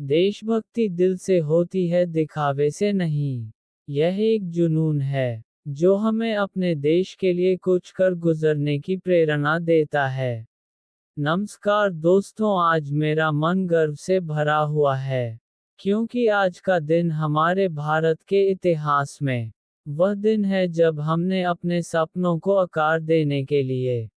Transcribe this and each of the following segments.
देशभक्ति दिल से होती है, दिखावे से नहीं। यह एक जुनून है जो हमें अपने देश के लिए कुछ कर गुजरने की प्रेरणा देता है। नमस्कार दोस्तों, आज मेरा मन गर्व से भरा हुआ है, क्योंकि आज का दिन हमारे भारत के इतिहास में वह दिन है जब हमने अपने सपनों को आकार देने के लिए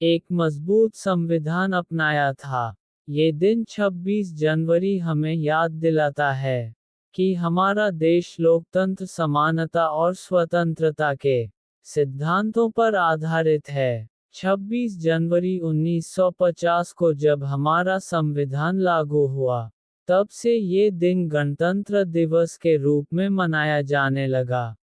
एक मजबूत संविधान अपनाया था। ये दिन 26 जनवरी हमें याद दिलाता है कि हमारा देश लोकतंत्र, समानता और स्वतंत्रता के सिद्धांतों पर आधारित है। 26 जनवरी 1950 को जब हमारा संविधान लागू हुआ, तब से ये दिन गणतंत्र दिवस के रूप में मनाया जाने लगा।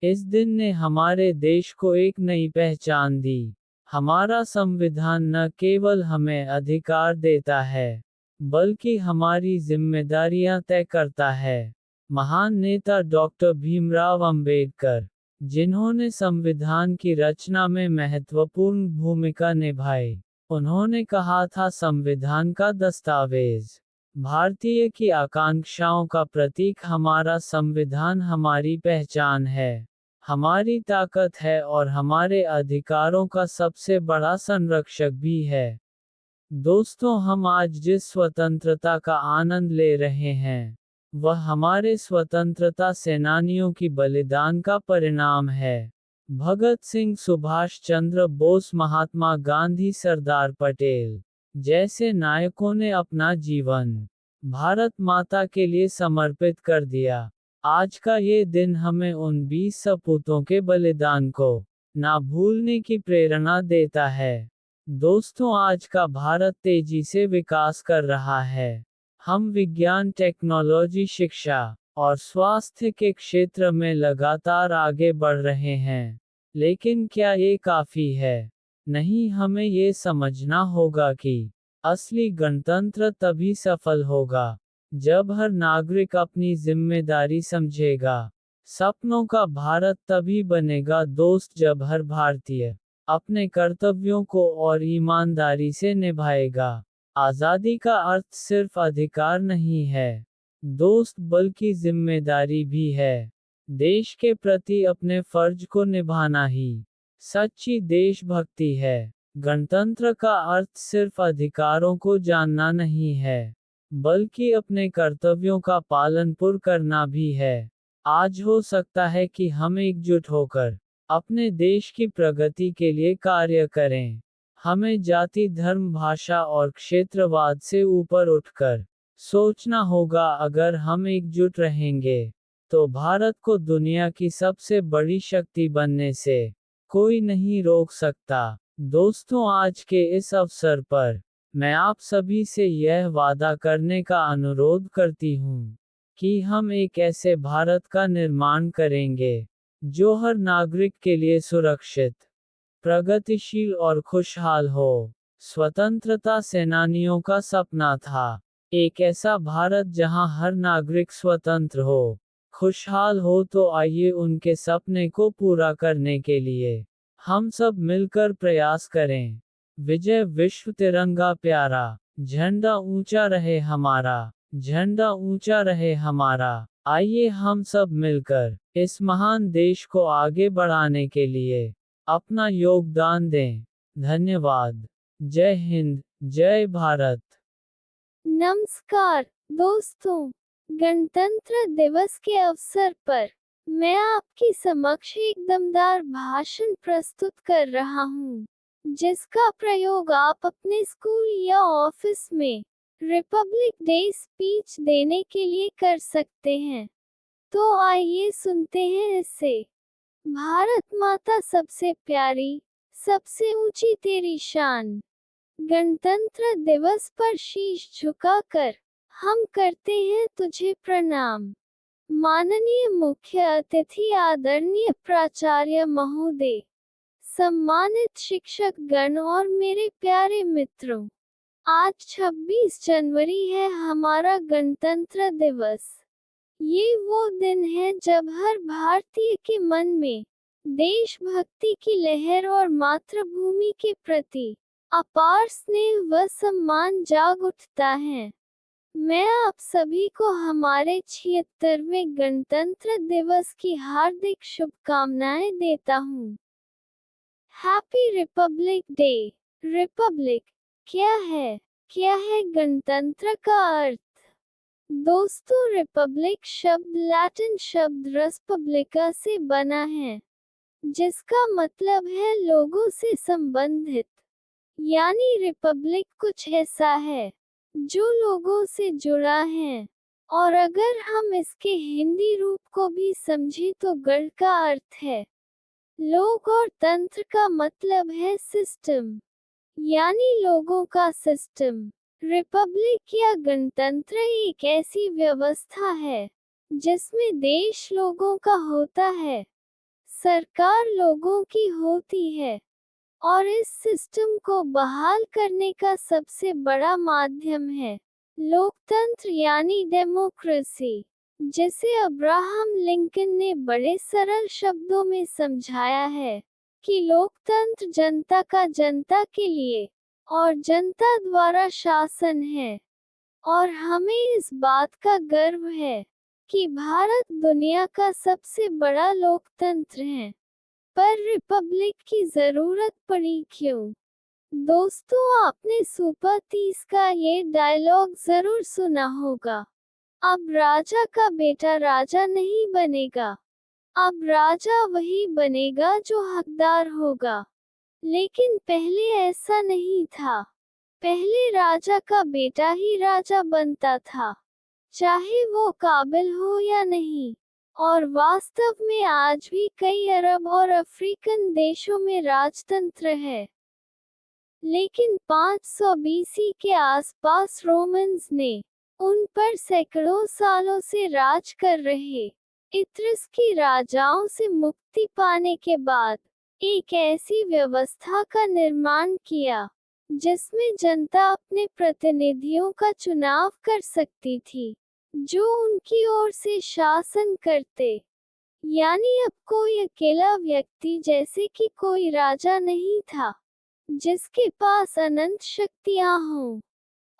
इस दिन ने हमारे देश को एक नई पहचान दी। हमारा संविधान न केवल हमें अधिकार देता है, बल्कि हमारी जिम्मेदारियां तय करता है। महान नेता डॉक्टर भीमराव अंबेडकर, जिन्होंने संविधान की रचना में महत्वपूर्ण भूमिका निभाई, उन्होंने कहा था, संविधान का दस्तावेज भारतीय की आकांक्षाओं का प्रतीक। हमारा संविधान हमारी पहचान है, हमारी ताकत है और हमारे अधिकारों का सबसे बड़ा संरक्षक भी है। दोस्तों, हम आज जिस स्वतंत्रता का आनंद ले रहे हैं, वह हमारे स्वतंत्रता सेनानियों की बलिदान का परिणाम है। भगत सिंह, सुभाष चंद्र बोस, महात्मा गांधी, सरदार पटेल जैसे नायकों ने अपना जीवन भारत माता के लिए समर्पित कर दिया। आज का ये दिन हमें उन 20 सपूतों के बलिदान को ना भूलने की प्रेरणा देता है। दोस्तों, आज का भारत तेजी से विकास कर रहा है। हम विज्ञान, टेक्नोलॉजी, शिक्षा और स्वास्थ्य के क्षेत्र में लगातार आगे बढ़ रहे हैं। लेकिन क्या ये काफी है? नहीं, हमें ये समझना होगा कि असली गणतंत्र तभी सफल होगा जब हर नागरिक अपनी जिम्मेदारी समझेगा। सपनों का भारत तभी बनेगा दोस्त, जब हर भारतीय अपने कर्तव्यों को और ईमानदारी से निभाएगा। आज़ादी का अर्थ सिर्फ अधिकार नहीं है दोस्त, बल्कि जिम्मेदारी भी है। देश के प्रति अपने फर्ज को निभाना ही सच्ची देशभक्ति है। गणतंत्र का अर्थ सिर्फ अधिकारों को जानना नहीं है, बल्कि अपने कर्तव्यों का पालन पूर्ण करना भी है। आज हो सकता है कि हम एकजुट होकर अपने देश की प्रगति के लिए कार्य करें। हमें जाति, धर्म, भाषा और क्षेत्रवाद से ऊपर उठकर सोचना होगा। अगर हम एकजुट रहेंगे, तो भारत को दुनिया की सबसे बड़ी शक्ति बनने से कोई नहीं रोक सकता। दोस्तों, आज के इस अवसर पर मैं आप सभी से यह वादा करने का अनुरोध करती हूँ कि हम एक ऐसे भारत का निर्माण करेंगे जो हर नागरिक के लिए सुरक्षित, प्रगतिशील और खुशहाल हो। स्वतंत्रता सेनानियों का सपना था एक ऐसा भारत जहां हर नागरिक स्वतंत्र हो, खुशहाल हो। तो आइए उनके सपने को पूरा करने के लिए हम सब मिलकर प्रयास करें। विजय विश्व तिरंगा प्यारा, झंडा ऊंचा रहे हमारा, झंडा ऊंचा रहे हमारा। आइए हम सब मिलकर इस महान देश को आगे बढ़ाने के लिए अपना योगदान दें। धन्यवाद। जय हिंद, जय भारत। नमस्कार दोस्तों, गणतंत्र दिवस के अवसर पर मैं आपके समक्ष एक दमदार भाषण प्रस्तुत कर रहा हूँ, जिसका प्रयोग आप अपने स्कूल या ऑफिस में रिपब्लिक डे स्पीच देने के लिए कर सकते हैं। तो आइए सुनते हैं इसे। भारत माता सबसे प्यारी, सबसे ऊंची तेरी शान। गणतंत्र दिवस पर शीश झुकाकर हम करते हैं तुझे प्रणाम। माननीय मुख्य अतिथि, आदरणीय प्राचार्य महोदय, सम्मानित शिक्षक गण और मेरे प्यारे मित्रों, आज 26 जनवरी है, हमारा गणतंत्र दिवस। ये वो दिन है जब हर भारतीय के मन में देशभक्ति की लहर और मातृभूमि के प्रति अपार स्नेह व सम्मान जाग उठता है। मैं आप सभी को हमारे 76वें गणतंत्र दिवस की हार्दिक शुभकामनाएं देता हूँ। Happy Republic day. रिपब्लिक क्या है? क्या है गणतंत्र का अर्थ? दोस्तों, रिपब्लिक शब्द लैटिन शब्द रेस्पब्लिका से बना है, जिसका मतलब है लोगों से संबंधित। यानी रिपब्लिक कुछ ऐसा है जो लोगों से जुड़ा है। और अगर हम इसके हिंदी रूप को भी समझें तो गण का अर्थ है लोग और तंत्र का मतलब है सिस्टम, यानी लोगों का सिस्टम। रिपब्लिक या गणतंत्र एक ऐसी व्यवस्था है जिसमें देश लोगों का होता है, सरकार लोगों की होती है, और इस सिस्टम को बहाल करने का सबसे बड़ा माध्यम है लोकतंत्र यानी डेमोक्रेसी, जिसे अब्राहम लिंकन ने बड़े सरल शब्दों में समझाया है कि लोकतंत्र जनता का जनता के लिए और जनता द्वारा शासन है। और हमें इस बात का गर्व है कि भारत दुनिया का सबसे बड़ा लोकतंत्र है। पर रिपब्लिक की जरूरत पड़ी क्यों? दोस्तों, आपने सुपर 30 का ये डायलॉग जरूर सुना होगा। अब राजा का बेटा राजा नहीं बनेगा, अब राजा वही बनेगा जो हकदार होगा। लेकिन पहले ऐसा नहीं था। पहले राजा का बेटा ही राजा बनता था, चाहे वो काबिल हो या नहीं। और वास्तव में आज भी कई अरब और अफ्रीकन देशों में राजतंत्र है। लेकिन 500 बीसी के आसपास रोमन्स ने उन पर सैकड़ों सालों से राज कर रहे इत्रिस्की राजाओं से मुक्ति पाने के बाद एक ऐसी व्यवस्था का निर्माण किया जिसमें जनता अपने प्रतिनिधियों का चुनाव कर सकती थी, जो उनकी ओर से शासन करते। यानी अब कोई अकेला व्यक्ति जैसे कि कोई राजा नहीं था जिसके पास अनंत शक्तियां हों।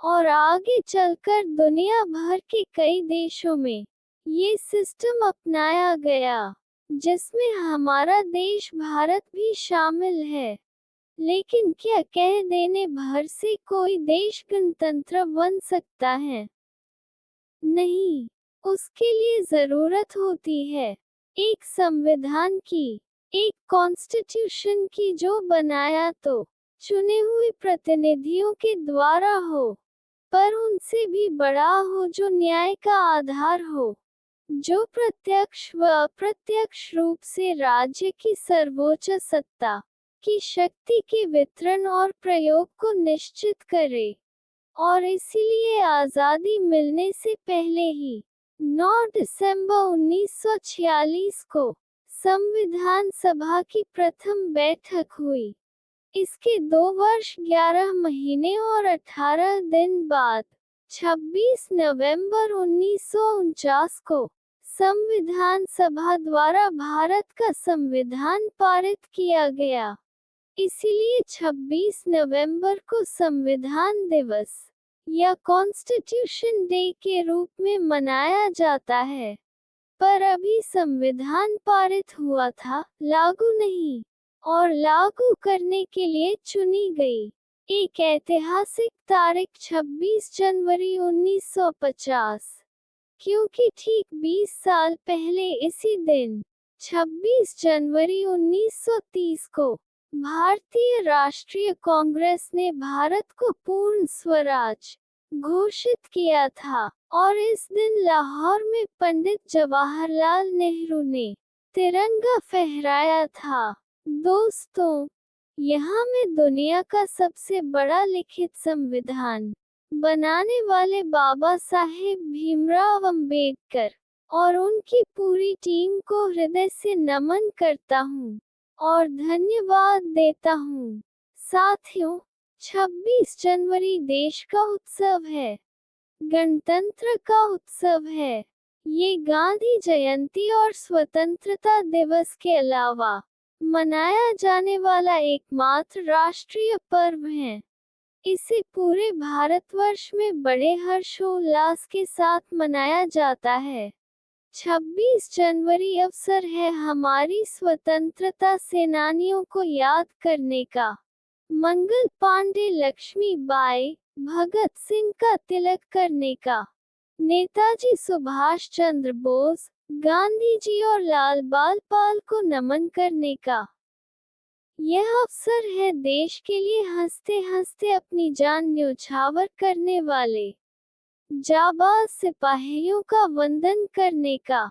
और आगे चलकर दुनिया भर के कई देशों में ये सिस्टम अपनाया गया, जिसमें हमारा देश भारत भी शामिल है। लेकिन क्या कह देने भर से कोई देश गणतंत्र बन सकता है? नहीं, उसके लिए जरूरत होती है एक संविधान की, एक कॉन्स्टिट्यूशन की, जो बनाया तो चुने हुए प्रतिनिधियों के द्वारा हो, पर उनसे भी बड़ा हो, जो न्याय का आधार हो, जो प्रत्यक्ष व अप्रत्यक्ष रूप से राज्य की सर्वोच्च सत्ता की शक्ति के वितरण और प्रयोग को निश्चित करे। और इसीलिए आजादी मिलने से पहले ही 9 दिसंबर 1946 को संविधान सभा की प्रथम बैठक हुई। इसके 2 वर्ष 11 महीने और 18 दिन बाद 26 नवंबर 1949 को संविधान सभा द्वारा भारत का संविधान पारित किया गया। इसीलिए 26 नवंबर को संविधान दिवस या कॉन्स्टिट्यूशन डे के रूप में मनाया जाता है। पर अभी संविधान पारित हुआ था, लागू नहीं। और लागू करने के लिए चुनी गई एक ऐतिहासिक तारीख 26 जनवरी 1950, क्योंकि ठीक 20 साल पहले इसी दिन 26 जनवरी 1930 को भारतीय राष्ट्रीय कांग्रेस ने भारत को पूर्ण स्वराज घोषित किया था। और इस दिन लाहौर में पंडित जवाहरलाल नेहरू ने तिरंगा फहराया था। दोस्तों, यहाँ में दुनिया का सबसे बड़ा लिखित संविधान बनाने वाले बाबा साहेब भीमराव अंबेडकर और उनकी पूरी टीम को हृदय से नमन करता हूँ और धन्यवाद देता हूँ। साथियों, 26 जनवरी देश का उत्सव है, गणतंत्र का उत्सव है। ये गांधी जयंती और स्वतंत्रता दिवस के अलावा मनाया जाने वाला एकमात्र राष्ट्रीय पर्व है। इसे पूरे भारतवर्ष में बड़े हर्षोल्लास के साथ मनाया जाता है। 26 जनवरी अवसर है हमारी स्वतंत्रता सेनानियों को याद करने का। मंगल पांडे, लक्ष्मी बाई, भगत सिंह का तिलक करने का। नेताजी सुभाष चंद्र बोस, गांधी जी और लाल बाल पाल को नमन करने का। यह अवसर है देश के लिए हंसते हंसते अपनी जान न्यौछावर करने वाले जाबाज सिपाहियों का वंदन करने का।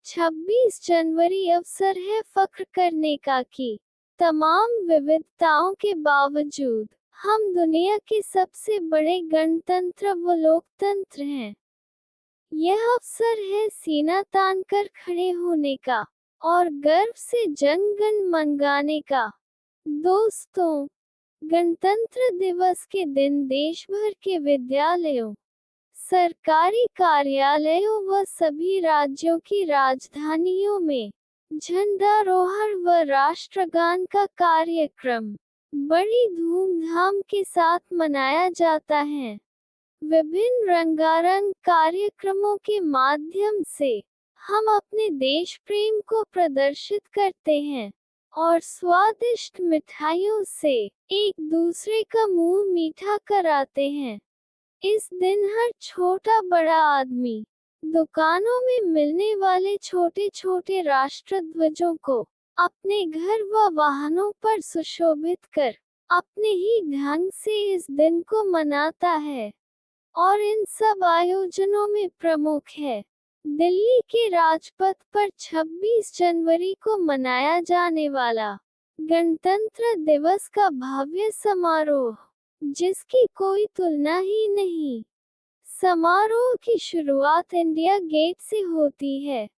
26 जनवरी अवसर है फख्र करने का कि तमाम विविधताओं के बावजूद हम दुनिया के सबसे बड़े गणतंत्र व लोकतंत्र हैं। यह अवसर है सीना तान कर खड़े होने का और गर्व से जन गण मन गाने का। दोस्तों, गणतंत्र दिवस के दिन देश भर के विद्यालयों, सरकारी कार्यालयों व सभी राज्यों की राजधानियों में झंडारोहण व राष्ट्रगान का कार्यक्रम बड़ी धूमधाम के साथ मनाया जाता है। विभिन्न रंगारंग कार्यक्रमों के माध्यम से हम अपने देश प्रेम को प्रदर्शित करते हैं और स्वादिष्ट मिठाइयों से एक दूसरे का मुंह मीठा कराते हैं। इस दिन हर छोटा बड़ा आदमी दुकानों में मिलने वाले छोटे छोटे राष्ट्रध्वजों को अपने घर व वाहनों पर सुशोभित कर अपने ही ढंग से इस दिन को मनाता है। और इन सब आयोजनों में प्रमुख है दिल्ली के राजपथ पर 26 जनवरी को मनाया जाने वाला गणतंत्र दिवस का भव्य समारोह, जिसकी कोई तुलना ही नहीं। समारोह की शुरुआत इंडिया गेट से होती है,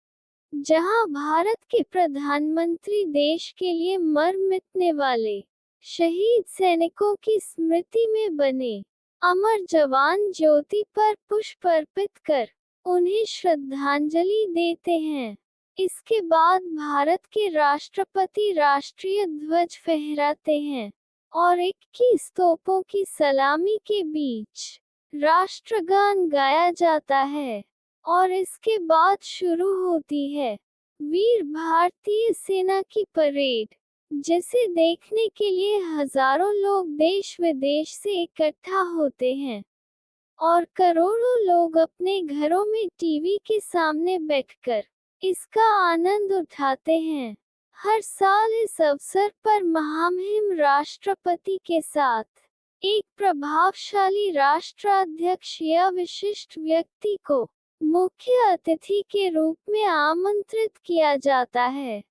जहां भारत के प्रधानमंत्री देश के लिए मर मिटने वाले शहीद सैनिकों की स्मृति में बने अमर जवान ज्योति पर पुष्प अर्पित कर उन्हें श्रद्धांजलि देते हैं। इसके बाद भारत के राष्ट्रपति राष्ट्रीय ध्वज फहराते हैं और 21 तोपों की सलामी के बीच राष्ट्रगान गाया जाता है और इसके बाद शुरू होती है वीर भारतीय सेना की परेड, जिसे देखने के लिए हजारों लोग देश विदेश से इकट्ठा होते हैं और करोड़ों लोग अपने घरों में टीवी के सामने बैठकर इसका आनंद उठाते हैं। हर साल इस अवसर पर महामहिम राष्ट्रपति के साथ एक प्रभावशाली राष्ट्राध्यक्ष या विशिष्ट व्यक्ति को मुख्य अतिथि के रूप में आमंत्रित किया जाता है।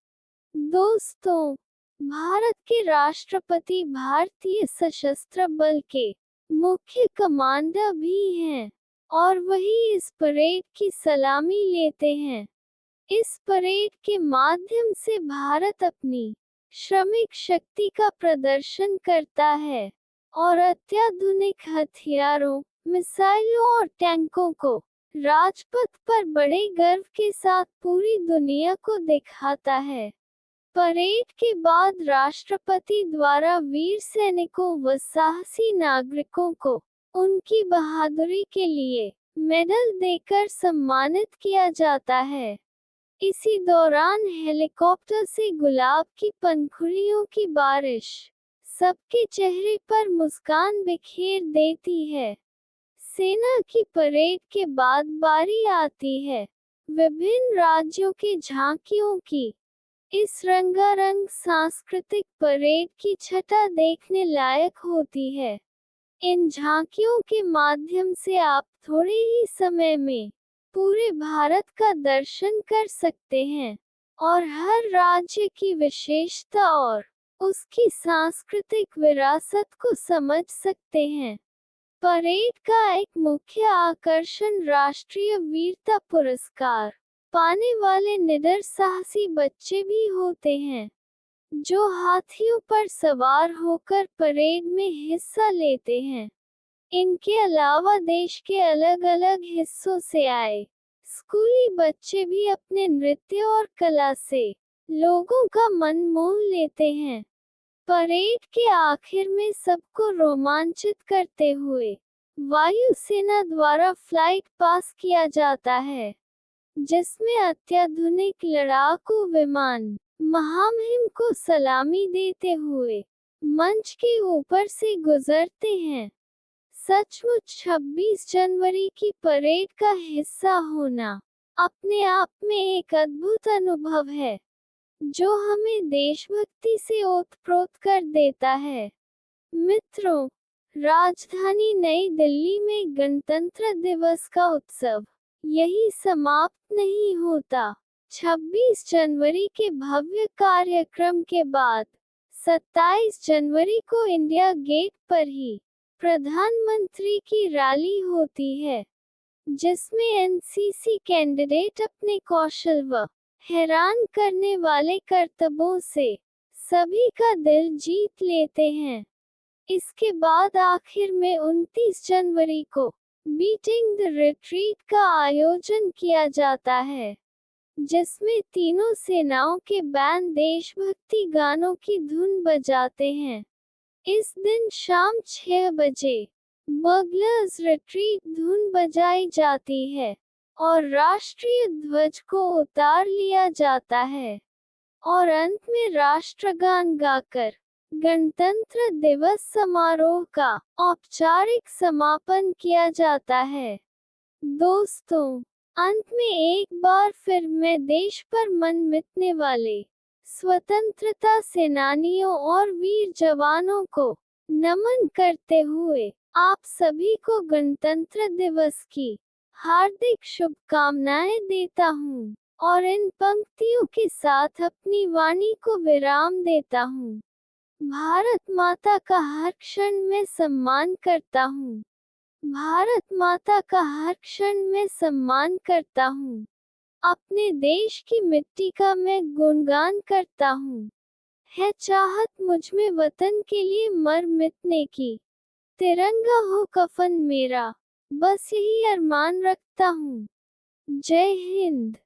दोस्तों, भारत के राष्ट्रपति भारतीय सशस्त्र बल के मुख्य कमांडर भी हैं और वही इस परेड की सलामी लेते हैं। इस परेड के माध्यम से भारत अपनी श्रमिक शक्ति का प्रदर्शन करता है और अत्याधुनिक हथियारों, मिसाइलों और टैंकों को राजपथ पर बड़े गर्व के साथ पूरी दुनिया को दिखाता है। परेड के बाद राष्ट्रपति द्वारा वीर सैनिकों व साहसी नागरिकों को उनकी बहादुरी के लिए मेडल देकर सम्मानित किया जाता है। इसी दौरान हेलीकॉप्टर से गुलाब की पंखुड़ियों की बारिश सबके चेहरे पर मुस्कान बिखेर देती है। सेना की परेड के बाद बारी आती है विभिन्न राज्यों की झांकियों की। इस रंगारंग सांस्कृतिक परेड की छटा देखने लायक होती है। इन झांकियों के माध्यम से आप थोड़े ही समय में पूरे भारत का दर्शन कर सकते हैं और हर राज्य की विशेषता और उसकी सांस्कृतिक विरासत को समझ सकते हैं। परेड का एक मुख्य आकर्षण राष्ट्रीय वीरता पुरस्कार पाने वाले निडर साहसी बच्चे भी होते हैं, जो हाथियों पर सवार होकर परेड में हिस्सा लेते हैं। इनके अलावा देश के अलग अलग हिस्सों से आए स्कूली बच्चे भी अपने नृत्य और कला से लोगों का मन मोह लेते हैं। परेड के आखिर में सबको रोमांचित करते हुए वायुसेना द्वारा फ्लाइट पास किया जाता है, जिसमें अत्याधुनिक लड़ाकू विमान महामहिम को सलामी देते हुए मंच के ऊपर से गुजरते हैं। सचमुच 26 जनवरी की परेड का हिस्सा होना अपने आप में एक अद्भुत अनुभव है, जो हमें देशभक्ति से ओतप्रोत कर देता है। मित्रों, राजधानी नई दिल्ली में गणतंत्र दिवस का उत्सव यही समाप्त नहीं होता। 26 जनवरी के भव्य कार्यक्रम के बाद 27 जनवरी को इंडिया गेट पर ही प्रधानमंत्री की रैली होती है, जिसमें एनसीसी कैंडिडेट अपने कौशल व हैरान करने वाले करतबों से सभी का दिल जीत लेते हैं। इसके बाद आखिर में 29 जनवरी को बीटिंग द रिट्रीट का आयोजन किया जाता है, जिसमें तीनों सेनाओं के बैंड देशभक्ति गानों की धुन बजाते हैं। इस दिन शाम 6 बजे बगलर्स रिट्रीट धुन बजाई जाती है और राष्ट्रीय ध्वज को उतार लिया जाता है, और अंत में राष्ट्रगान गाकर गणतंत्र दिवस समारोह का औपचारिक समापन किया जाता है। दोस्तों, अंत में एक बार फिर मैं देश पर मन मिटने वाले स्वतंत्रता सेनानियों और वीर जवानों को नमन करते हुए आप सभी को गणतंत्र दिवस की हार्दिक शुभकामनाएं देता हूं, और इन पंक्तियों के साथ अपनी वाणी को विराम देता हूं। भारत माता का हर क्षण में सम्मान करता हूँ। भारत माता का हर क्षण में सम्मान करता हूँ। अपने देश की मिट्टी का मैं गुणगान करता हूँ। है चाहत मुझ में वतन के लिए मर मिटने की, तिरंगा हो कफन मेरा, बस यही अरमान रखता हूँ। जय हिंद।